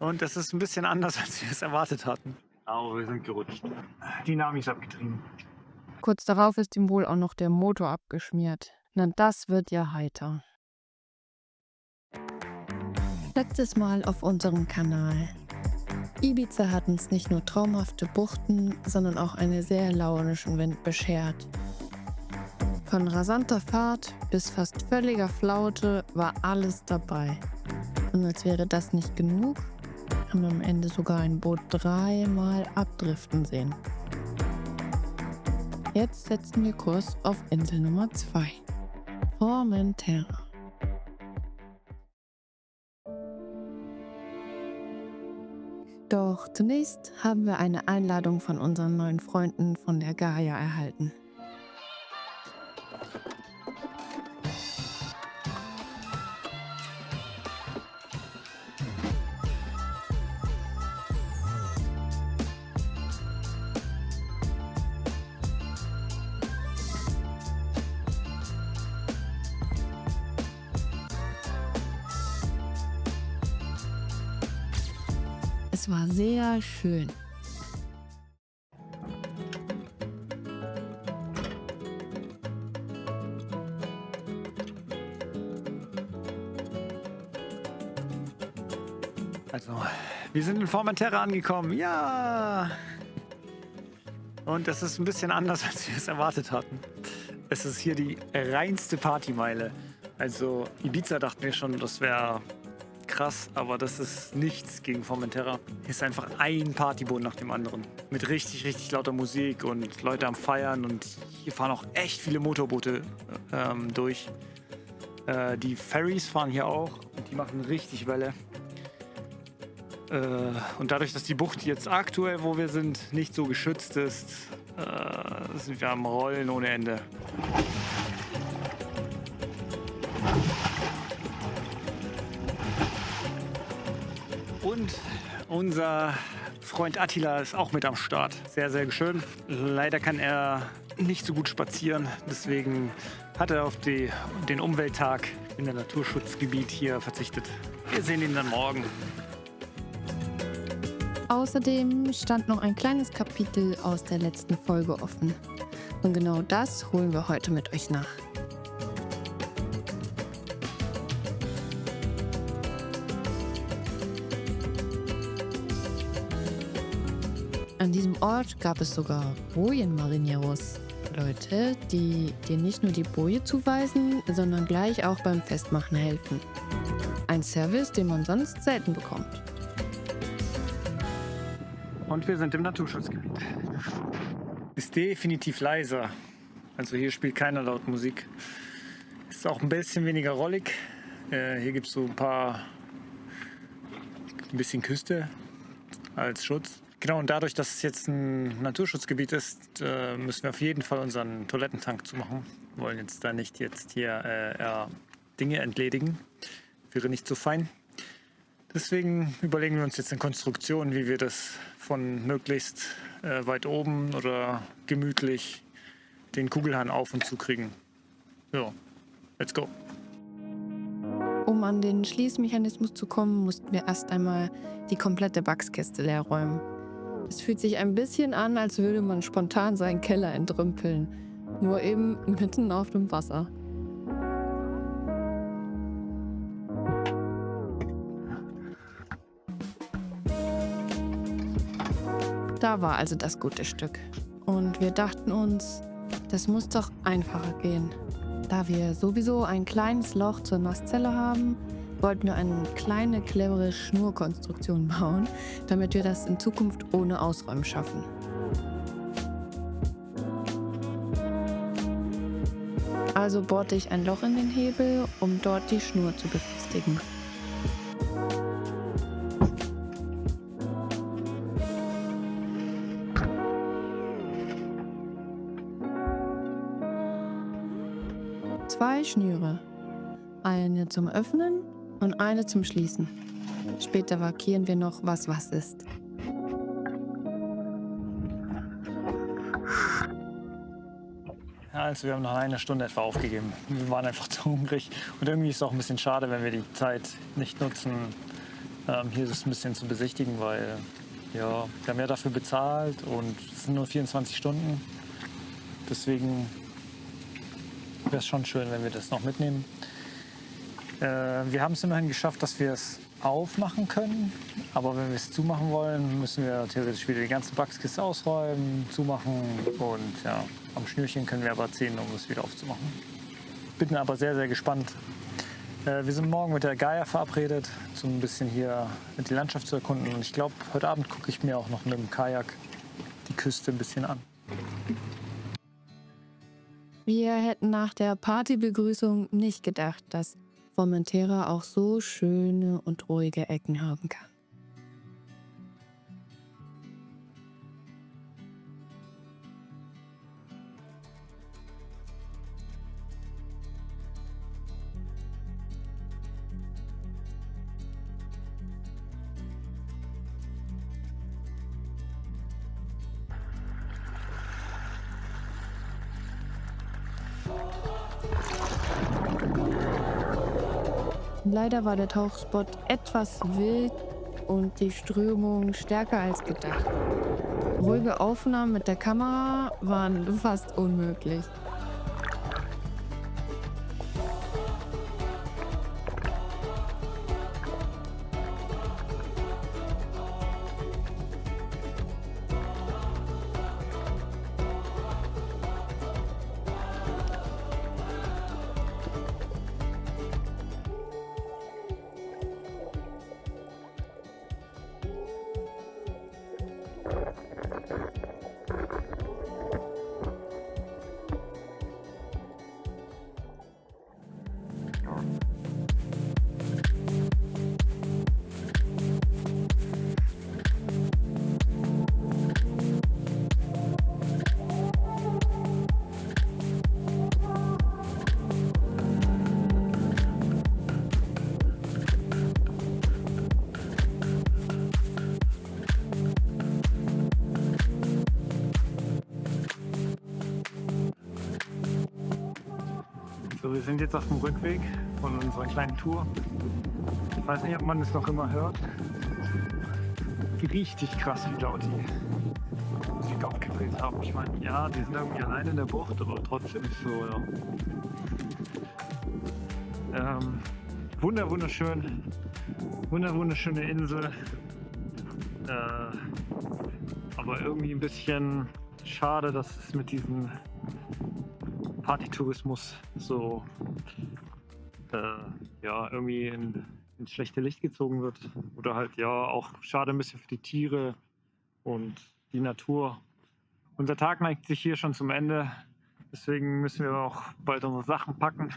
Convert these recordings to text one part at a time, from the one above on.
Und das ist ein bisschen anders, als wir es erwartet hatten. Aber wir sind gerutscht. Dynamik ist abgetrieben. Kurz darauf ist ihm wohl auch noch der Motor abgeschmiert. Na, das wird ja heiter. Letztes Mal auf unserem Kanal. Ibiza hat uns nicht nur traumhafte Buchten, sondern auch einen sehr launischen Wind beschert. Von rasanter Fahrt bis fast völliger Flaute war alles dabei. Und als wäre das nicht genug, haben wir am Ende sogar ein Boot 3-mal abdriften sehen. Jetzt setzen wir Kurs auf Insel Nummer 2, Formentera. Doch zunächst haben wir eine Einladung von unseren neuen Freunden von der Gaia erhalten. Es war sehr schön. Also, wir sind in Formentera angekommen. Ja! Und das ist ein bisschen anders, als wir es erwartet hatten. Es ist hier die reinste Partymeile. Also, Ibiza dachten wir schon, das wäre krass, aber das ist nichts gegen Formentera. Hier ist einfach ein Partyboot nach dem anderen. Mit richtig, richtig lauter Musik und Leute am Feiern. Und hier fahren auch echt viele Motorboote durch. Die Ferries fahren hier auch und die machen richtig Welle. Und dadurch, dass die Bucht jetzt aktuell, wo wir sind, nicht so geschützt ist, sind wir am Rollen ohne Ende. Und unser Freund Attila ist auch mit am Start. Sehr, sehr schön. Leider kann er nicht so gut spazieren. Deswegen hat er auf den Umwelttag in der Naturschutzgebiet hier verzichtet. Wir sehen ihn dann morgen. Außerdem stand noch ein kleines Kapitel aus der letzten Folge offen. Und genau das holen wir heute mit euch nach. An diesem Ort gab es sogar Bojenmarineros. Leute, die dir nicht nur die Boje zuweisen, sondern gleich auch beim Festmachen helfen. Ein Service, den man sonst selten bekommt. Und wir sind im Naturschutzgebiet. Ist definitiv leiser. Also hier spielt keiner laut Musik. Ist auch ein bisschen weniger rollig. Hier gibt es so ein bisschen Küste als Schutz. Genau, und dadurch, dass es jetzt ein Naturschutzgebiet ist, müssen wir auf jeden Fall unseren Toilettentank zumachen. Wir wollen jetzt da nicht hier Dinge entledigen. Wäre nicht so fein. Deswegen überlegen wir uns jetzt eine Konstruktion, wie wir das von möglichst weit oben oder gemütlich den Kugelhahn auf und zu kriegen. So, let's go. Um an den Schließmechanismus zu kommen, mussten wir erst einmal die komplette Wachskiste leer räumen. Es fühlt sich ein bisschen an, als würde man spontan seinen Keller entrümpeln. Nur eben mitten auf dem Wasser. Da war also das gute Stück. Und wir dachten uns, das muss doch einfacher gehen. Da wir sowieso ein kleines Loch zur Nasszelle haben, wollten wir eine kleine, clevere Schnurkonstruktion bauen, damit wir das in Zukunft ohne Ausräumen schaffen. Also bohrte ich ein Loch in den Hebel, um dort die Schnur zu befestigen. Zwei Schnüre. Eine zum Öffnen und eine zum Schließen. Später markieren wir noch, was ist. Ja, also wir haben nach einer Stunde etwa aufgegeben. Wir waren einfach zu hungrig. Und irgendwie ist es auch ein bisschen schade, wenn wir die Zeit nicht nutzen, Hier ist es ein bisschen zu besichtigen, weil ja, wir haben ja dafür bezahlt und es sind nur 24 Stunden. Deswegen wäre es schon schön, wenn wir das noch mitnehmen. Wir haben es immerhin geschafft, dass wir es aufmachen können. Aber wenn wir es zumachen wollen, müssen wir theoretisch wieder die ganze Wachskiste ausräumen, zumachen. Und ja, am Schnürchen können wir aber ziehen, um es wieder aufzumachen. Bin aber sehr, sehr gespannt. Wir sind morgen mit der Gaia verabredet, um ein bisschen hier die Landschaft zu erkunden. Und ich glaube, heute Abend gucke ich mir auch noch mit dem Kajak die Küste ein bisschen an. Wir hätten nach der Partybegrüßung nicht gedacht, dass Formentera auch so schöne und ruhige Ecken haben kann. Leider war der Tauchspot etwas wild und die Strömung stärker als gedacht. Ruhige Aufnahmen mit der Kamera waren fast unmöglich. So, wir sind jetzt auf dem Rückweg von unserer kleinen Tour. Ich weiß nicht, ob man es noch immer hört. Richtig krass, wie laut die Musik aufgedreht haben. Ich meine, ja, die sind irgendwie alleine in der Bucht, aber trotzdem ist so, ja. Wunderschön. Wunderschöne Insel. Aber irgendwie ein bisschen schade, dass es mit diesem Partytourismus so ja, irgendwie ins schlechte Licht gezogen wird. Oder halt ja auch schade ein bisschen für die Tiere und die Natur. Unser Tag neigt sich hier schon zum Ende. Deswegen müssen wir auch bald unsere Sachen packen.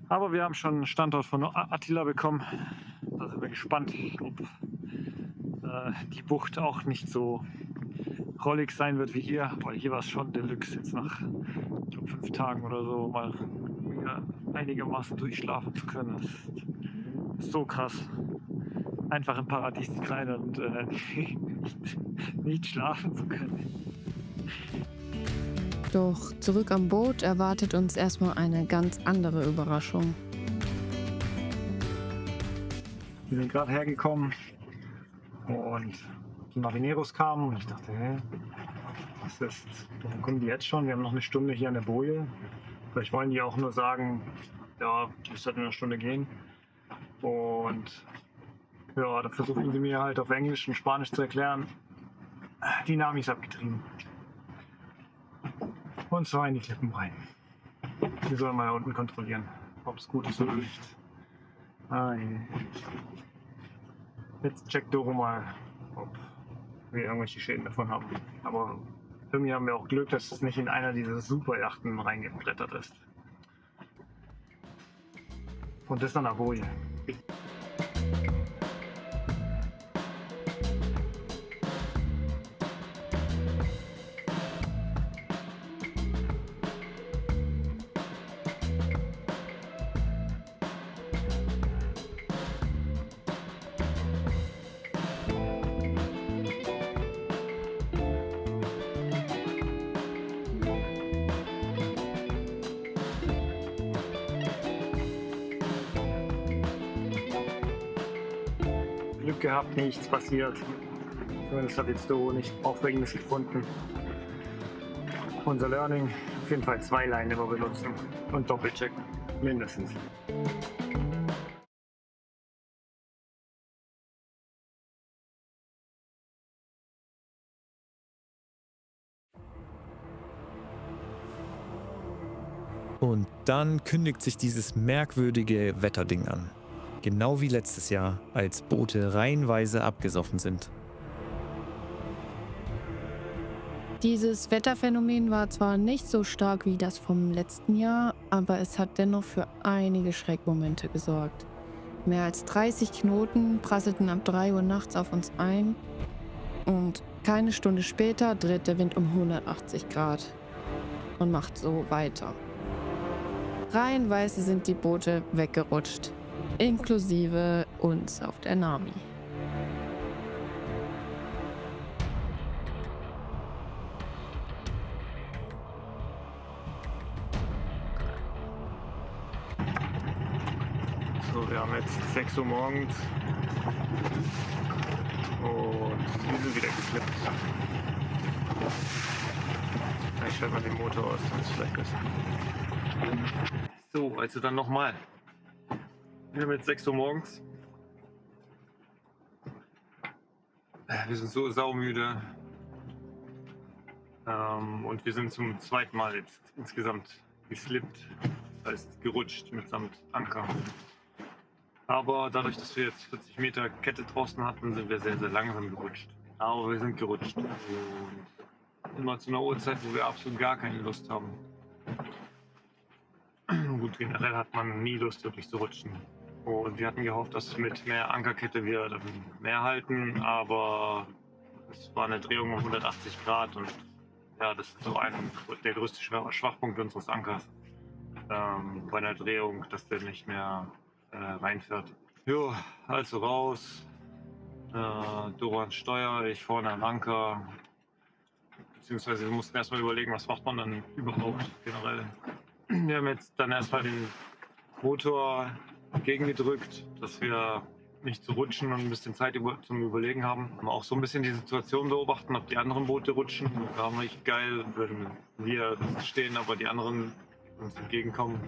Aber wir haben schon einen Standort von Attila bekommen. Da sind wir gespannt, ob die Bucht auch nicht so rollig sein wird wie hier, weil hier war es schon Deluxe, jetzt nach, ich glaube, 5 Tagen oder so mal wieder einigermaßen durchschlafen zu können. Das ist so krass. Einfach im Paradies zu sein und nicht schlafen zu können. Doch zurück am Boot erwartet uns erstmal eine ganz andere Überraschung. Wir sind gerade hergekommen und die Marineros kamen und ich dachte, hä, was ist, warum kommen die jetzt schon? Wir haben noch eine Stunde hier an der Boje. Vielleicht wollen die auch nur sagen, ja, es wird in einer Stunde gehen. Und ja, da versuchen sie mir halt auf Englisch und Spanisch zu erklären, die Nami ist abgetrieben. Und zwar in die Klippen rein. Wir sollen mal unten kontrollieren, ob es gut ist oder nicht. Jetzt checkt Doro mal, ob wir irgendwelche Schäden davon haben. Aber irgendwie haben wir auch Glück, dass es nicht in einer dieser Superjachten reingebrettert ist. Und das dann nach Boje. Glück gehabt, nichts passiert. Zumindest hat jetzt Doro nicht Aufregendes gefunden. Unser Learning, auf jeden Fall 2 Leinen immer benutzen und doppelchecken, mindestens. Und dann kündigt sich dieses merkwürdige Wetterding an. Genau wie letztes Jahr, als Boote reihenweise abgesoffen sind. Dieses Wetterphänomen war zwar nicht so stark wie das vom letzten Jahr, aber es hat dennoch für einige Schreckmomente gesorgt. Mehr als 30 Knoten prasselten ab 3 Uhr nachts auf uns ein und keine Stunde später dreht der Wind um 180 Grad und macht so weiter. Reihenweise sind die Boote weggerutscht, inklusive uns auf der Nami. So, wir haben jetzt 6 Uhr morgens und wir sind wieder geslippt. Ich schalte mal den Motor aus, dann ist es vielleicht besser. So, also dann nochmal. Wir haben jetzt 6 Uhr morgens. Wir sind so saumüde. Und wir sind zum 2. Mal jetzt insgesamt geslippt. Das heißt gerutscht mitsamt Anker. Aber dadurch, dass wir jetzt 40 Meter Kette draußen hatten, sind wir sehr, sehr langsam gerutscht. Aber wir sind gerutscht. Und immer zu einer Uhrzeit, wo wir absolut gar keine Lust haben. Gut, generell hat man nie Lust, wirklich zu rutschen. Und wir hatten gehofft, dass mit mehr Ankerkette wir dann mehr halten, aber es war eine Drehung um 180 Grad und ja, das ist so der größte Schwachpunkt unseres Ankers. Bei einer Drehung, dass der nicht mehr reinfährt. Jo, also raus. Doro an Steuer, ich vorne am Anker. Beziehungsweise wir mussten erstmal überlegen, was macht man dann überhaupt generell. Wir haben jetzt dann erstmal den Motor gegengedrückt, dass wir nicht zu rutschen und ein bisschen Zeit zum Überlegen haben. Auch so ein bisschen die Situation beobachten, ob die anderen Boote rutschen. War nicht geil, wenn wir stehen, aber die anderen uns entgegenkommen.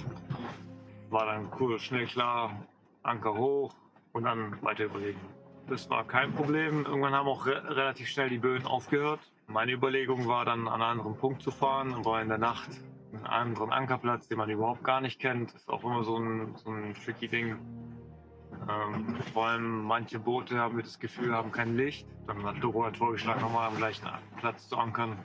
War dann cool, schnell klar, Anker hoch und dann weiter überlegen. Das war kein Problem. Irgendwann haben auch relativ schnell die Böen aufgehört. Meine Überlegung war dann, an einen anderen Punkt zu fahren, aber in der Nacht einen anderen Ankerplatz, den man überhaupt gar nicht kennt. Das ist auch immer so ein tricky Ding. Vor allem manche Boote, haben wir das Gefühl, haben kein Licht. Dann hat Doro vorgeschlagen, nochmal am gleichen Platz zu ankern.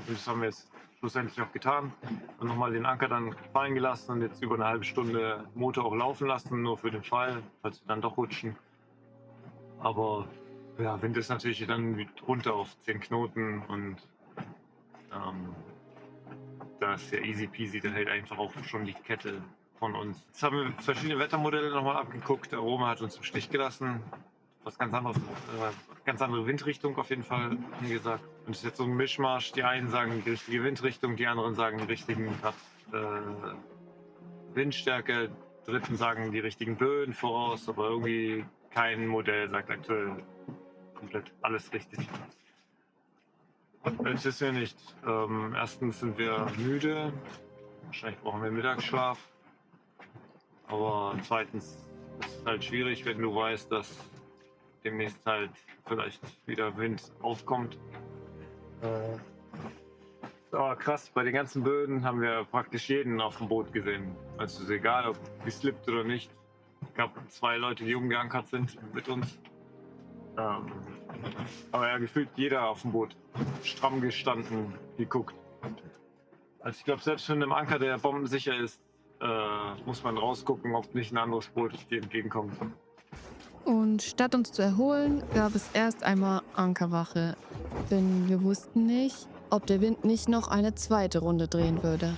Das haben wir jetzt schlussendlich auch getan. Und nochmal den Anker dann fallen gelassen und jetzt über eine halbe Stunde Motor auch laufen lassen, nur für den Fall, falls wir dann doch rutschen. Aber ja, Wind ist natürlich dann runter auf 10 Knoten und da ist ja easy peasy, da hält einfach auch schon die Kette von uns. Jetzt haben wir verschiedene Wettermodelle nochmal abgeguckt. Der Aroma hat uns im Stich gelassen. Was ganz anderes, ganz andere Windrichtung auf jeden Fall angesagt. Und es ist jetzt so ein Mischmasch. Die einen sagen die richtige Windrichtung, die anderen sagen die richtigen Windstärke, Dritten sagen die richtigen Böen voraus, aber irgendwie kein Modell sagt aktuell komplett alles richtig. Jetzt ist ja nicht. Erstens sind wir müde, wahrscheinlich brauchen wir Mittagsschlaf. Aber zweitens ist es halt schwierig, wenn du weißt, dass demnächst halt vielleicht wieder Wind aufkommt. Aber krass, bei den ganzen Böen haben wir praktisch jeden auf dem Boot gesehen. Also ist egal, ob geslippt oder nicht. Es gab 2 Leute, die umgeankert sind mit uns. Aber ja, gefühlt jeder auf dem Boot stramm gestanden, geguckt. Also ich glaube, selbst für einen Anker, der bombensicher ist, muss man rausgucken, ob nicht ein anderes Boot dir entgegenkommt. Und statt uns zu erholen, gab es erst einmal Ankerwache, denn wir wussten nicht, ob der Wind nicht noch eine zweite Runde drehen würde.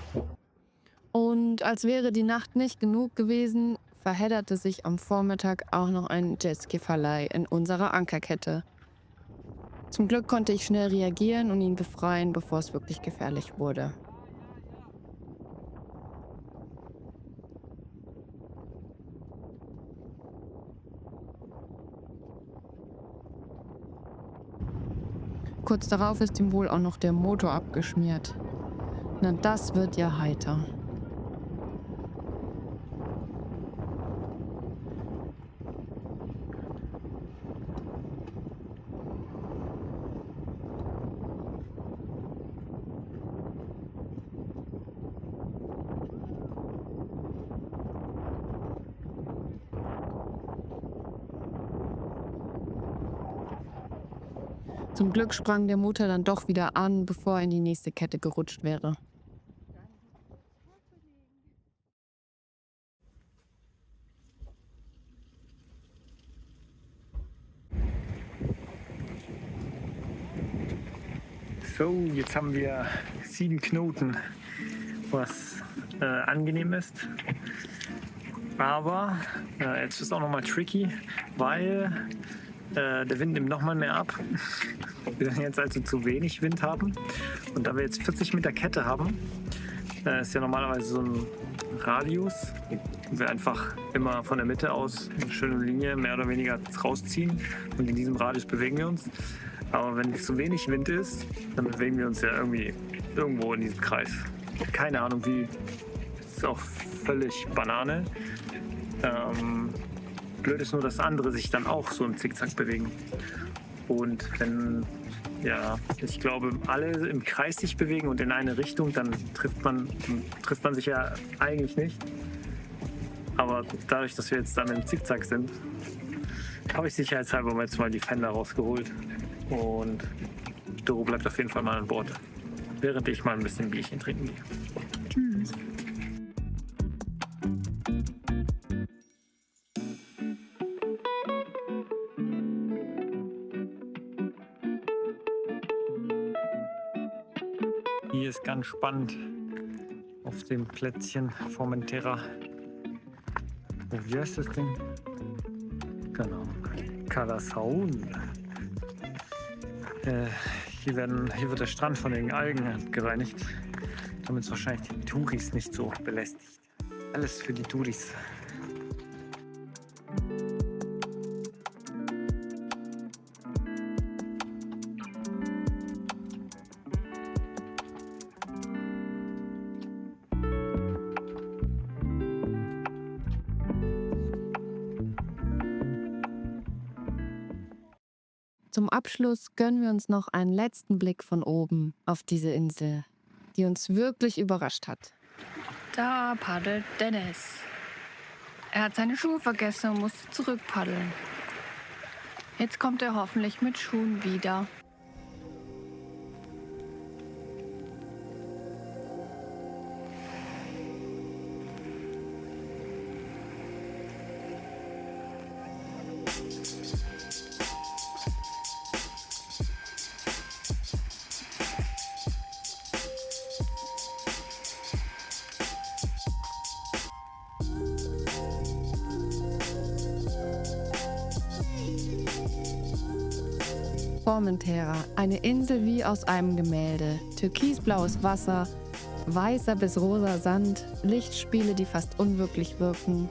Und als wäre die Nacht nicht genug gewesen, verhedderte sich am Vormittag auch noch ein Jetski-Verleih in unserer Ankerkette. Zum Glück konnte ich schnell reagieren und ihn befreien, bevor es wirklich gefährlich wurde. Kurz darauf ist ihm wohl auch noch der Motor abgeschmiert. Na, das wird ja heiter. Zum Glück sprang der Motor dann doch wieder an, bevor er in die nächste Kette gerutscht wäre. So, jetzt haben wir 7 Knoten, was angenehm ist. Aber jetzt ist es auch nochmal tricky, weil der Wind nimmt nochmal mehr ab. Wir werden jetzt also zu wenig Wind haben. Und da wir jetzt 40 Meter Kette haben, ist ja normalerweise so ein Radius, wo wir einfach immer von der Mitte aus eine schöne Linie mehr oder weniger rausziehen. Und in diesem Radius bewegen wir uns. Aber wenn es zu wenig Wind ist, dann bewegen wir uns ja irgendwie irgendwo in diesem Kreis. Keine Ahnung wie. Das ist auch völlig Banane. Blöd ist nur, dass andere sich dann auch so im Zickzack bewegen. Und wenn, ja, ich glaube, alle im Kreis sich bewegen und in eine Richtung, dann trifft man sich ja eigentlich nicht. Aber dadurch, dass wir jetzt dann im Zickzack sind, habe ich sicherheitshalber jetzt mal die Fender rausgeholt. Und Doro bleibt auf jeden Fall mal an Bord, während ich mal ein bisschen Bierchen trinken gehe. Tschüss. Hier ist ganz spannend auf dem Plätzchen Formentera. Oh, wie heißt das Ding? Genau, Calasaun. Hier wird der Strand von den Algen gereinigt, damit es wahrscheinlich die Touris nicht so belästigt. Alles für die Touris. Zum Abschluss gönnen wir uns noch einen letzten Blick von oben auf diese Insel, die uns wirklich überrascht hat. Da paddelt Dennis. Er hat seine Schuhe vergessen und musste zurückpaddeln. Jetzt kommt er hoffentlich mit Schuhen wieder. Formentera, eine Insel wie aus einem Gemälde. Türkisblaues Wasser, weißer bis rosa Sand, Lichtspiele, die fast unwirklich wirken.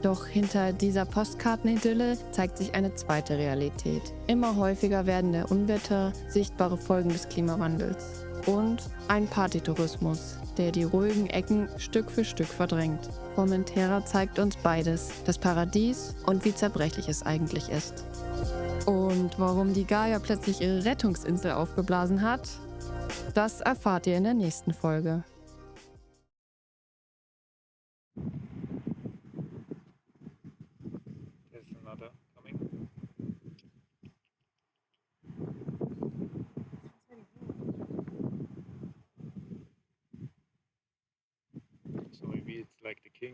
Doch hinter dieser Postkartenidylle zeigt sich eine zweite Realität. Immer häufiger werdende Unwetter, sichtbare Folgen des Klimawandels. Und ein Partytourismus, der die ruhigen Ecken Stück für Stück verdrängt. Formentera zeigt uns beides, das Paradies und wie zerbrechlich es eigentlich ist. Und warum die Gaia plötzlich ihre Rettungsinsel aufgeblasen hat, das erfahrt ihr in der nächsten Folge. There's another coming. So maybe it's like the king.